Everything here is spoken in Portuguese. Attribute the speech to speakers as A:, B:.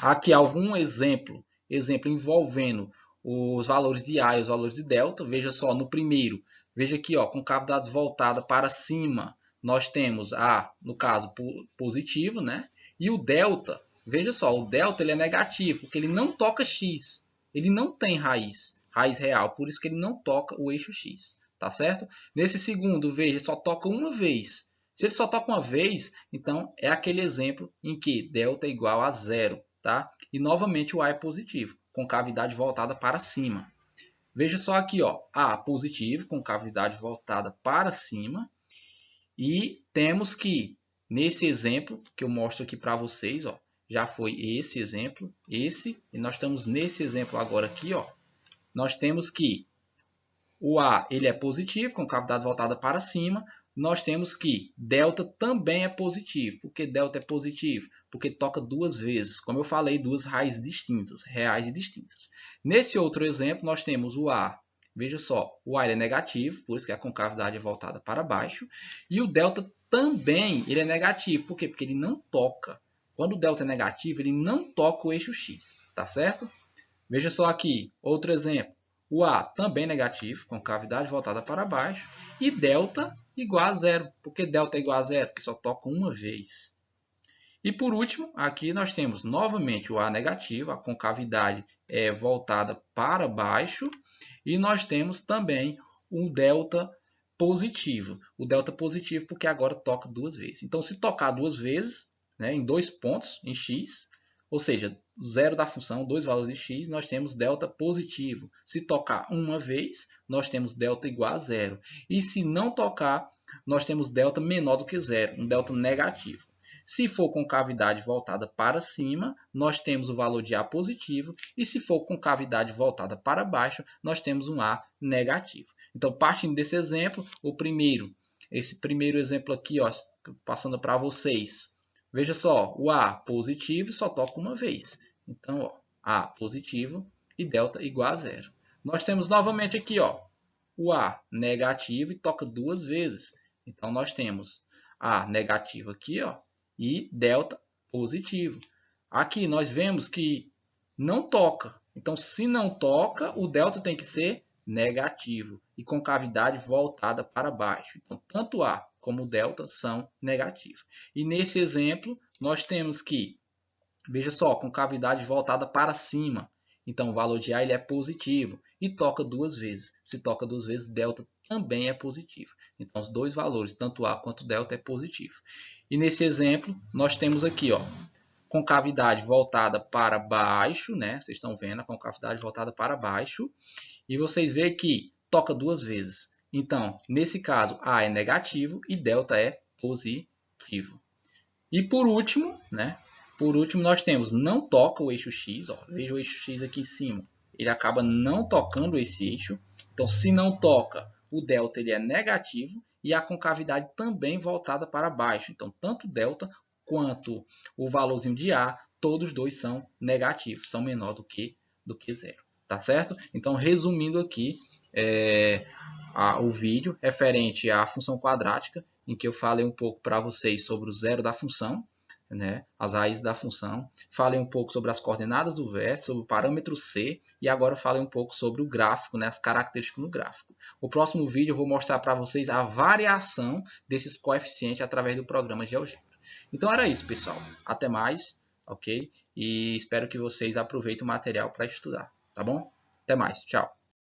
A: Aqui algum exemplo envolvendo os valores de A e os valores de delta. Veja só, no primeiro, veja aqui, ó, concavidade voltada para cima, nós temos A, no caso, positivo, né? E o delta, veja só, o delta ele é negativo, porque ele não toca x. Ele não tem raiz real, por isso que ele não toca o eixo x, tá certo? Nesse segundo, veja, só toca uma vez. Se ele só toca uma vez, então é aquele exemplo em que delta é igual a zero, tá? E novamente o A é positivo, com cavidade voltada para cima. Veja só aqui, ó, A positivo, com cavidade voltada para cima. E temos que, nesse exemplo que eu mostro aqui para vocês, ó, já foi esse exemplo, esse, e nós estamos nesse exemplo agora aqui, ó, nós temos que o A ele é positivo, com cavidade voltada para cima. Nós temos que delta também é positivo. Por que delta é positivo? Porque toca duas vezes. Como eu falei, duas raízes distintas, reais e distintas. Nesse outro exemplo, nós temos o A. Veja só, o A ele é negativo, por isso que a concavidade é voltada para baixo. E o delta também ele é negativo. Por quê? Porque ele não toca. Quando o delta é negativo, ele não toca o eixo x. Tá certo? Veja só aqui, outro exemplo. O A também negativo, com cavidade voltada para baixo. E delta igual a zero. Por que delta é igual a zero? Porque só toca uma vez. E por último, aqui nós temos novamente o A negativo, a concavidade é voltada para baixo. E nós temos também um delta positivo. O delta positivo porque agora toca duas vezes. Então, se tocar duas vezes, né, em dois pontos, em x, ou seja, zero da função, dois valores de x, nós temos delta positivo. Se tocar uma vez, nós temos delta igual a zero. E se não tocar, nós temos delta menor do que zero, um delta negativo. Se for com cavidade voltada para cima, nós temos o valor de A positivo. E se for com cavidade voltada para baixo, nós temos um A negativo. Então, partindo desse exemplo, esse primeiro exemplo aqui, ó, passando para vocês. Veja só, o A positivo só toca uma vez. Então, ó, A positivo e delta igual a zero. Nós temos novamente aqui, ó, o A negativo e toca duas vezes. Então, nós temos A negativo aqui, ó, e delta positivo. Aqui nós vemos que não toca. Então, se não toca, o delta tem que ser negativo e com cavidade voltada para baixo. Então, tanto A como o delta são negativos. E nesse exemplo, nós temos que, veja só, com cavidade voltada para cima. Então, o valor de A ele é positivo e toca duas vezes. Se toca duas vezes, delta também é positivo. Então, os dois valores, tanto A quanto delta, é positivo. E nesse exemplo, nós temos aqui, ó, concavidade voltada para baixo, né? Vocês estão vendo a concavidade voltada para baixo. E vocês veem que toca duas vezes. Então, nesse caso, A é negativo e delta é positivo. E por último, né? Por último, nós temos não toca o eixo x. Ó, veja o eixo x aqui em cima. Ele acaba não tocando esse eixo. Então, se não toca, o delta ele é negativo e a concavidade também voltada para baixo. Então, tanto delta quanto o valorzinho de A, todos dois são negativos, são menor do que zero. Tá certo? Então, resumindo aqui o vídeo referente à função quadrática, em que eu falei um pouco para vocês sobre o zero da função, né, as raízes da função, falei um pouco sobre as coordenadas do vértice, sobre o parâmetro C, e agora falei um pouco sobre o gráfico, né, as características no gráfico. No próximo vídeo eu vou mostrar para vocês a variação desses coeficientes através do programa GeoGebra. Então era isso, pessoal. Até mais, ok? E espero que vocês aproveitem o material para estudar, tá bom? Até mais, tchau!